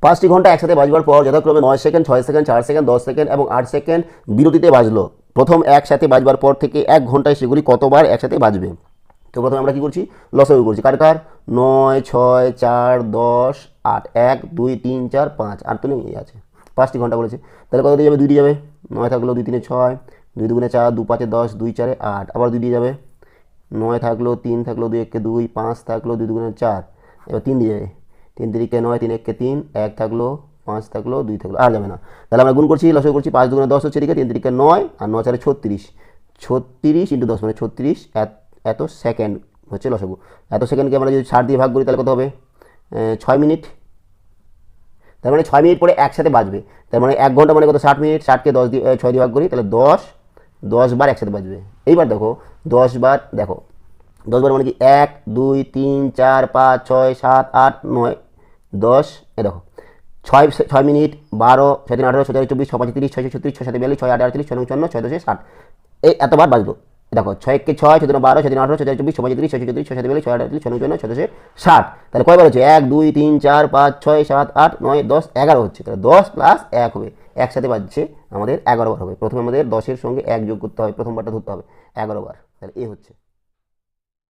5টি ঘন্টা একসাথে বাজবার পর যথাক্রমে 9 সেকেন্ড, 6 সেকেন্ড, 4 সেকেন্ড, 10 সেকেন্ড এবং 8 সেকেন্ড বিরতিতে বাজলো। প্রথম একসাথে বাজবার পর থেকে 1 ঘন্টায় সেগুলি কতবার একসাথে বাজবে? তো প্রথমে আমরা কী করছি, লসাগু করছি। কার কার? 9, 6, 4, 10, 8, 1, 2, 3, 4, 5, আর তো নেই, আছে 5টি ঘন্টা বলেছে। তাহলে কত দিয়ে যাবে? 2 দিয়ে যাবে। 9 থাকলো 2 3 6, 2 2 4, 2 5 10, 2 4 8, আবার 2 দিয়ে যাবে। 9 থাকলো, 3 থাকলো, 2 1 2, 5 থাকলো, 2 2 4, এবার 3 দিয়ে যাবে। 3 3 9, 3 1 3, 1 থাকলো, 5 থাকলো, 2 থাকলো, আর যাবে না। তাহলে আমরা গুণ করছি, লসাগু করছি। 5 2 10 হচ্ছে এদিকে, 3 3 9 আর 9 4 36, 36 × 10 মানে 36 এত সেকেন্ড হচ্ছে লসাগু। এত সেকেন্ডকে আমরা যদি 60 দিয়ে ভাগ করি তাহলে কত হবে? 6 মিনিট। তার মানে 6 মিনিট পরে একসাথে বাজবে। তার মানে 1 ঘন্টা মানে কত? 60 মিনিট। 60কে 10 দিয়ে 6 দিয়ে ভাগ করি, তাহলে 10 বার একসাথে বাজবে। এইবার দেখো 10 বার, দেখো 10 বার মানে কি? 1 2 3 4 5 6 7 8 9 10, এ দেখো 6 মিনিট, 12 6 3 18 6 4 24 6 5 30 6 6 36 6 7 42 6 8 48 6 9 54 6 10 60, এই এতবার বাজলো। দেখো 6 1 6 6 3 12 6 3 18 6 4 24 6 5 30 6 6 36 6 7 42 6 8 48 6 9 54 6 10 60। তাহলে কয়বার হচ্ছে? 1 2 3 4 5 6 7 8 9 10 11 হচ্ছে। তাহলে 10 + 1 হবে, একসাথে বাজছে আমাদের 11 বার হবে। প্রথমে আমাদের 10-এর সঙ্গে 1 যোগ করতে হবে, প্রথমবারটা ধরতে হবে 11 বার। তাহলে এ হচ্ছে।